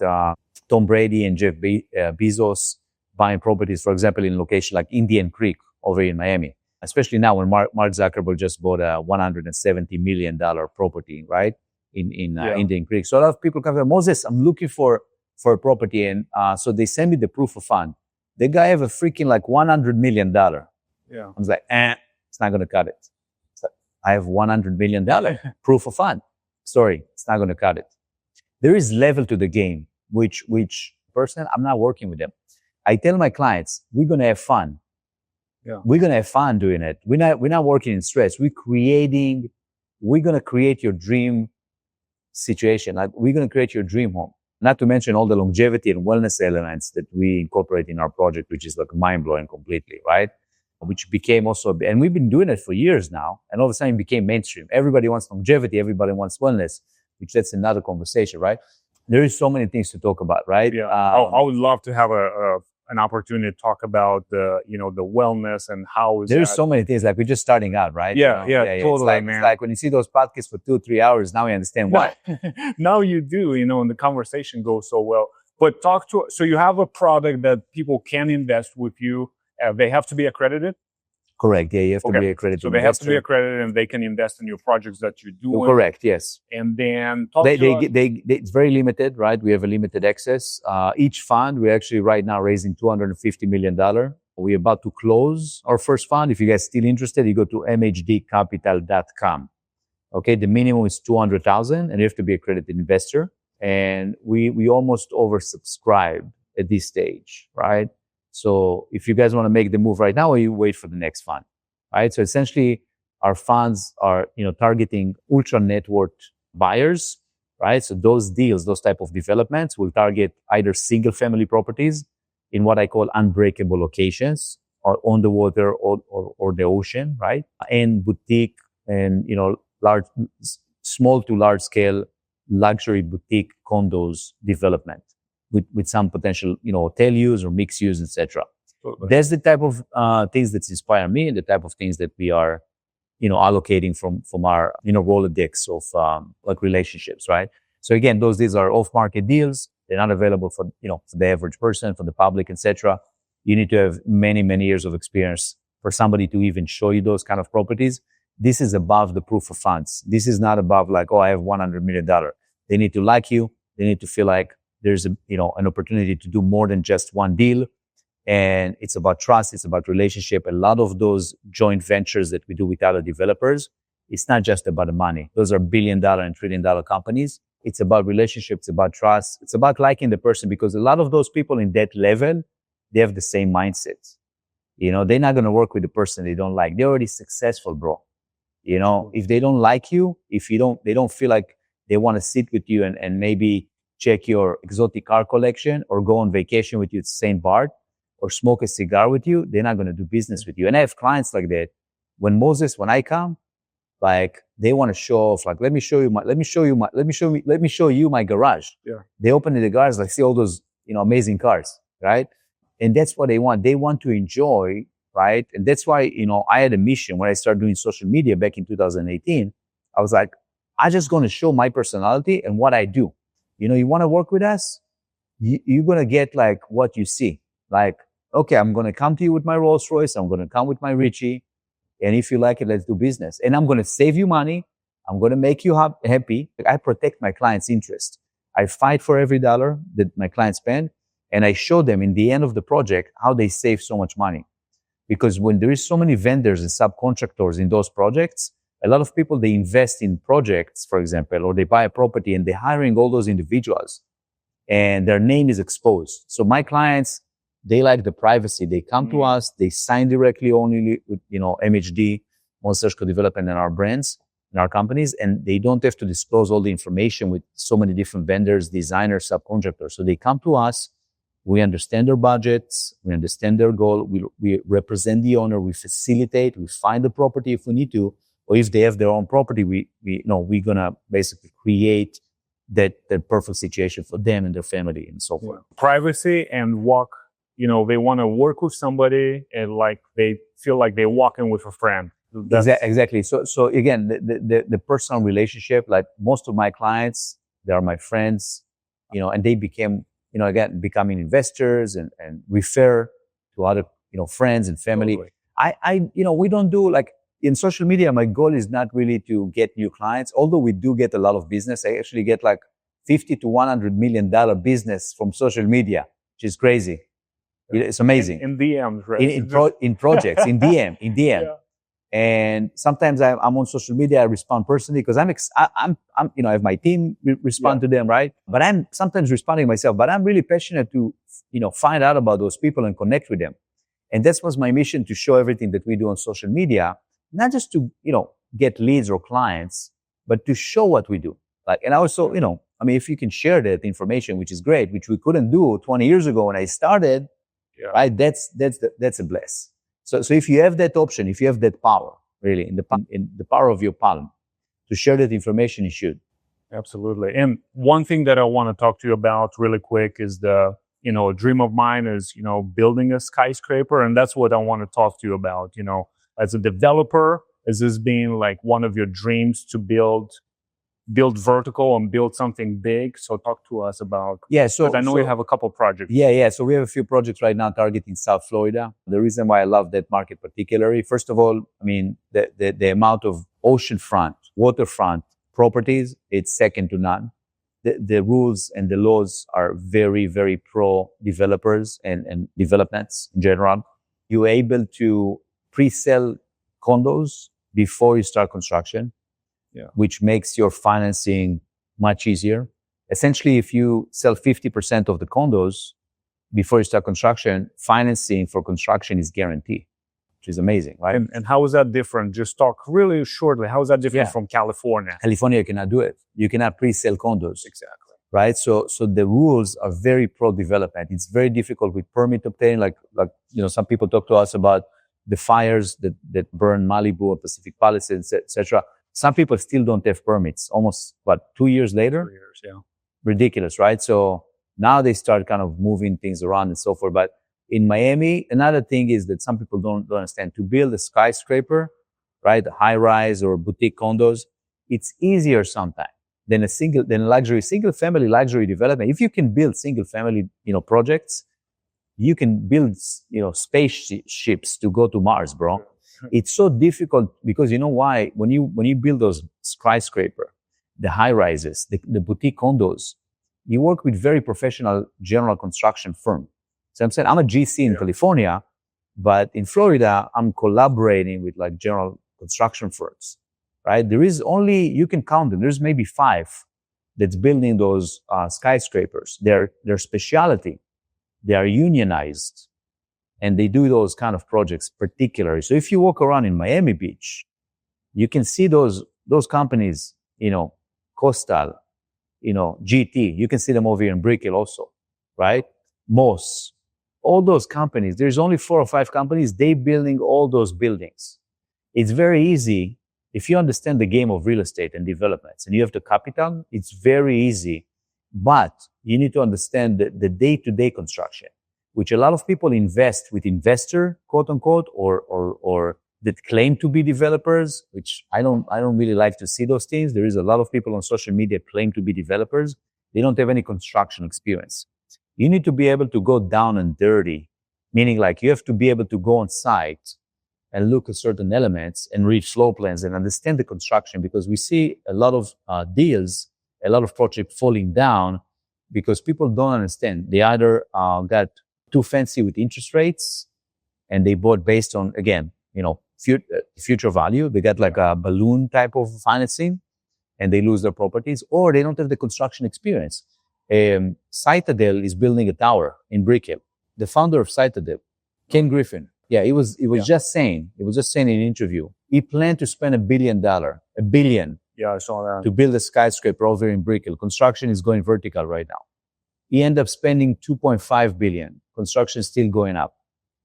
Tom Brady and Jeff Bezos buying properties, for example, in a location like Indian Creek over in Miami. Especially now when Mark Zuckerberg just bought a $170 million property, right? In Indian Creek. So a lot of people come to Moses, I'm looking for a property. And so they send me the proof of fund. The guy have a freaking like $100 million. Yeah. I was like, it's not going to cut it. So I have $100 million proof of fund. Sorry, it's not going to cut it. There is level to the game, which person, I'm not working with them. I tell my clients, we're going to have fun. Yeah. We're going to have fun doing it. We're not working in stress. We're going to create your dream situation. Like we're going to create your dream home. Not to mention all the longevity and wellness elements that we incorporate in our project, which is like mind-blowing completely, right? Which became also, and we've been doing it for years now, and all of a sudden it became mainstream. Everybody wants longevity. Everybody wants wellness, which that's another conversation, right? There is so many things to talk about, right? Yeah. I would love to have an opportunity to talk about the wellness and how is there's so many things. Like we're just starting out, right? Yeah, totally, man. It's like when you see those podcasts for 2-3 hours, now you understand why. Now you do, and the conversation goes so well. But so you have a product that people can invest with you. They have to be accredited? Correct. Yeah, you have to be accredited. So they have to be accredited, and they can invest in your projects that you do. Correct. Yes. And then it's very limited, right? We have a limited access. Each fund, we're actually right now raising $250 million. We're about to close our first fund. If you guys still interested, you go to mhdcapital.com. Okay, the minimum is $200,000, and you have to be accredited investor. And we almost oversubscribed at this stage, right? So if you guys want to make the move right now, or you wait for the next fund, right? So essentially, our funds are, targeting ultra net worth buyers, right? So those deals, those type of developments will target either single family properties in what I call unbreakable locations, or on the water or the ocean, right? And boutique and, small to large scale luxury boutique condos development. With some potential, hotel use or mixed use, etc. That's the type of things that inspire me, and the type of things that we are, allocating from our, Rolodex of relationships, right? So again, those deals are off-market deals. They're not available for the average person, for the public, etc. You need to have many, many years of experience for somebody to even show you those kind of properties. This is above the proof of funds. This is not above like, I have $100 million. They need to like you. They need to feel like there's an opportunity to do more than just one deal. And it's about trust. It's about relationship. A lot of those joint ventures that we do with other developers, it's not just about the money. Those are $1 billion and $1 trillion companies. It's about relationship. It's about trust. It's about liking the person, because a lot of those people in that level, they have the same mindset. They're not going to work with the person they don't like. They're already successful, bro. If they don't like you, they don't feel like they want to sit with you and maybe check your exotic car collection or go on vacation with you to St. Bart or smoke a cigar with you, they're not going to do business with you. And I have clients like that. When I come, like they want to show off, like, let me show you my garage. Yeah. They open the garage, like see all those, amazing cars, right? And that's what they want. They want to enjoy, right? And that's why, I had a mission when I started doing social media back in 2018. I was like, I'm just going to show my personality and what I do. You want to work with us? You're going to get like what you see. Like, okay, I'm going to come to you with my Rolls Royce. I'm going to come with my Richie. And if you like it, let's do business. And I'm going to save you money. I'm going to make you happy. I protect my clients' interest. I fight for every dollar that my clients spend. And I show them in the end of the project how they save so much money. Because when there is so many vendors and subcontractors in those projects, a lot of people, they invest in projects, for example, or they buy a property and they're hiring all those individuals and their name is exposed. So my clients, they like the privacy. They come to us, they sign directly only with, MHD, Moses Hershko Development, and our brands and our companies, and they don't have to disclose all the information with so many different vendors, designers, subcontractors. So they come to us. We understand their budgets. We understand their goal. We represent the owner. We facilitate. We find the property if we need to, or if they have their own property, we're gonna basically create that perfect situation for them and their family and so forth. Privacy and walk. They want to work with somebody and like they feel like they're walking with a friend. Exactly. So again, the personal relationship. Like most of my clients, they are my friends. And they became. Again, becoming investors and refer to other, friends and family. Totally. We don't do like in social media. My goal is not really to get new clients, although we do get a lot of business. I actually get like $50 to $100 million business from social media, which is crazy. It's amazing. In DMs, right? In projects, in DM. Yeah. And sometimes I'm on social media. I respond personally because I have my team respond to them, right? But I'm sometimes responding myself. But I'm really passionate to, find out about those people and connect with them. And that was my mission, to show everything that we do on social media, not just to, get leads or clients, but to show what we do. Like, and also, if you can share that information, which is great, which we couldn't do 20 years ago when I started, right? That's a bless. So if you have that option, if you have that power, really, in the power of your palm, to share that information, you should. Absolutely. And one thing that I want to talk to you about really quick is a dream of mine is, building a skyscraper. And that's what I want to talk to you about. As a developer, has this been like one of your dreams to build vertical and build something big? So talk to us about. Yeah. So I know you have a couple projects. Yeah. So we have a few projects right now targeting South Florida. The reason why I love that market particularly, first of all, the amount of oceanfront, waterfront properties, it's second to none. The rules and the laws are very, very pro developers and developments in general. You're able to pre-sell condos before you start construction. Yeah. Which makes your financing much easier. Essentially, if you sell 50% of the condos before you start construction, financing for construction is guaranteed, which is amazing, right? And how is that different? Just talk really shortly. How is that different from California? California, you cannot do it. You cannot pre-sell condos. Exactly. Right? So the rules are very pro-development. It's very difficult with permit obtaining. Like some people talk to us about the fires that burn Malibu or Pacific Palisades, etc. Some people still don't have permits. Almost 2 years later? 2 years, yeah. Ridiculous, right? So now they start kind of moving things around and so forth. But in Miami, another thing is that some people don't understand. To build a skyscraper, right, high rise or boutique condos, it's easier sometimes than single family luxury development. If you can build single family, projects, you can build, spaceships to go to Mars, bro. It's so difficult because you know why? When you build those skyscraper, the high rises, the boutique condos, you work with very professional general construction firm. So I'm saying I'm a GC in California, but in Florida, I'm collaborating with like general construction firms, right? You can count them. There's maybe 5 that's building those skyscrapers. Their specialty, they are unionized. And they do those kind of projects particularly. So if you walk around in Miami Beach, you can see those companies, Coastal, GT. You can see them over here in Brickell also, right? Moss. All those companies, there's only 4 or 5 companies, they building all those buildings. It's very easy. If you understand the game of real estate and developments and you have the capital, it's very easy. But you need to understand the day-to-day construction, which a lot of people invest with investor, quote unquote, or that claim to be developers, which I don't really like to see those things. There is a lot of people on social media claim to be developers. They don't have any construction experience. You need to be able to go down and dirty, meaning like you have to be able to go on site and look at certain elements and read floor plans and understand the construction, because we see a lot of deals, a lot of projects falling down because people don't understand. They either got too fancy with interest rates and they bought based on, again, future value. They got like a balloon type of financing and they lose their properties, or they don't have the construction experience. Citadel is building a tower in Brick Hill. The founder of Citadel, Ken Griffin, he was just saying in an interview, he planned to spend $1 billion. Yeah, I saw that. To build a skyscraper over in Brick Hill. Construction is going vertical right now. He ended up spending $2.5 billion. Construction is still going up.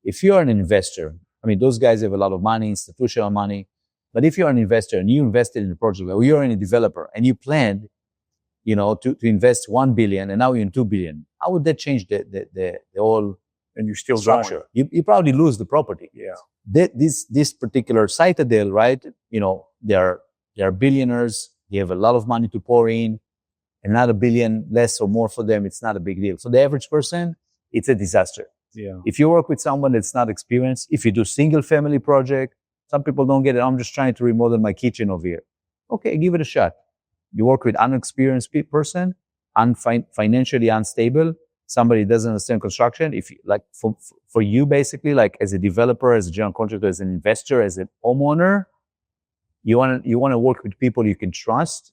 If you're an investor, I mean, those guys have a lot of money, institutional money. But if you're an investor and you invested in a project, or you're a developer and you planned, to invest $1 billion and now you're in $2 billion, how would that change the whole and you're still structure? You probably lose the property. Yeah. This particular Citadel, right? They are billionaires. They have a lot of money to pour in. Another $1 billion, less or more for them, it's not a big deal. So the average person, it's a disaster. Yeah. If you work with someone that's not experienced, if you do single family project, some people don't get it. I'm just trying to remodel my kitchen over here. Okay, give it a shot. You work with unexperienced person, financially unstable, somebody who doesn't understand construction. If you, like for you, basically, like as a developer, as a general contractor, as an investor, as a homeowner, you want to work with people you can trust.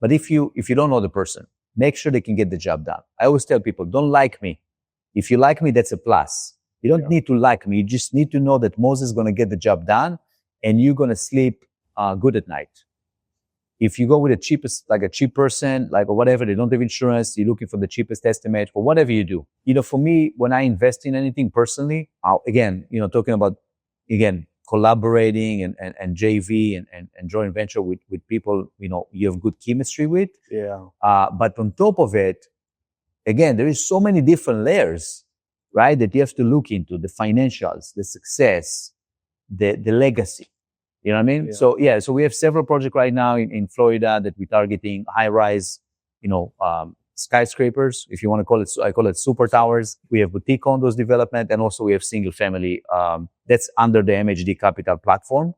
But if you don't know the person, make sure they can get the job done. I always tell people, don't like me. If you like me, that's a plus. You don't need to like me. You just need to know that Moses is going to get the job done and you're going to sleep good at night. If you go with a cheap person, like or whatever, they don't have insurance, you're looking for the cheapest estimate for whatever you do. For me, when I invest in anything personally, talking about, collaborating and JV and joint venture with people, you have good chemistry with. Yeah. But on top of it, again, there is so many different layers, right? That you have to look into: the financials, the success, the legacy. You know what I mean? Yeah. So we have several projects right now in Florida that we're targeting high-rise, skyscrapers, if you want to call it. I call it super towers. We have boutique condos development, and also we have single family. That's under the MHD Capital platform.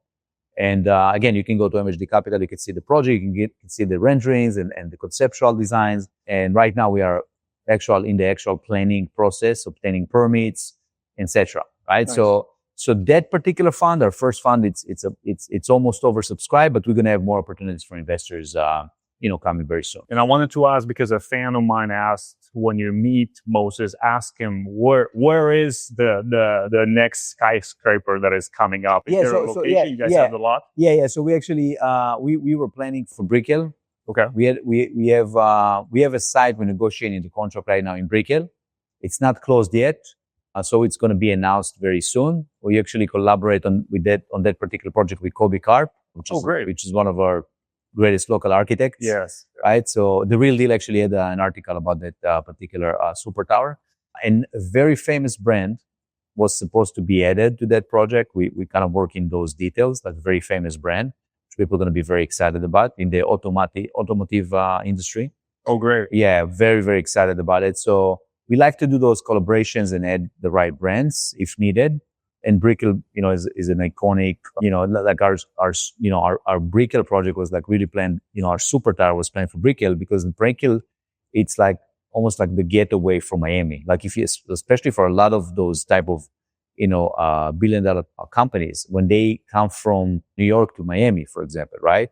And again, you can go to MHD Capital. You can see the project. You can see the renderings and the conceptual designs. And right now we are in the actual planning process, obtaining permits, etc. Right? Nice. So that particular fund, our first fund, it's almost oversubscribed, but we're going to have more opportunities for investors, coming very soon. And I wanted to ask, because a fan of mine asked, when you meet Moses, ask him where is the next skyscraper that is coming up? Is there a location? You guys have a lot? Yeah. So we actually we were planning for Brick Hill. Okay. We have a site we're negotiating the contract right now in Brick Hill. It's not closed yet. So it's going to be announced very soon. We actually collaborate on that particular project with Kobe Karp, which is one of our greatest local architects. Yes. Right. So the Real Deal actually had an article about that particular super tower, and a very famous brand was supposed to be added to that project. We kind of work in those details, like a very famous brand, which people are going to be very excited about in the automotive industry. Oh, great. Yeah. Very, very excited about it. So we like to do those collaborations and add the right brands if needed. And Brick Hill, is an iconic, like our Brick Hill project was like really planned, our super tower was planned for Brick Hill, because in Brick Hill, it's like almost like the getaway from Miami. Like especially for a lot of those type of, billion-dollar companies, when they come from New York to Miami, for example, right?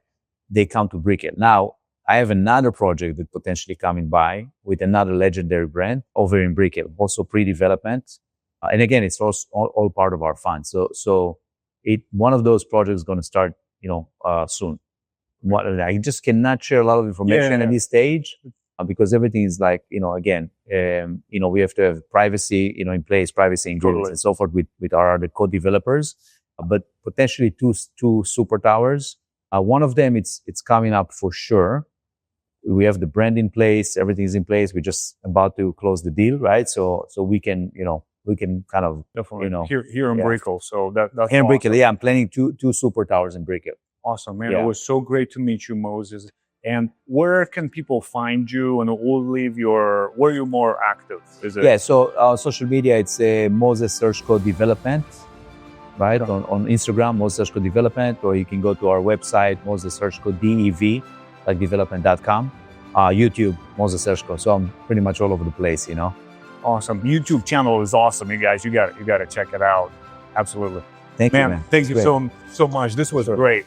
They come to Brick Hill. Now, I have another project that potentially coming by with another legendary brand over in Brick Hill, also pre-development. And again, it's also all part of our fund. So one of those projects is going to start, soon. I just cannot share a lot of information at this stage because everything is like, again, we have to have privacy, in place, privacy agreements and so forth with our other co-developers, but potentially two super towers. One of them, it's coming up for sure. We have the brand in place, everything is in place. We're just about to close the deal, right? So we can, we can kind of, Definitely. you know, Here in Brickell. So that's here in awesome. Brickell. Yeah, I'm planning two super towers in Brickell. Awesome, man. Yeah. It was so great to meet you, Moses. And where can people find you? And we'll leave where you're more active. Is it? Yeah, so social media, it's Moses Hershko Development, right? On Instagram, Moses Hershko Development, or you can go to our website, Moses Hershko DEV, like development.com. YouTube, Moses Hershko. So I'm pretty much all over the place, you know. Awesome. YouTube channel is awesome, you guys. You got to check it out. Absolutely. Thank you, man. Thank you so much. This was great.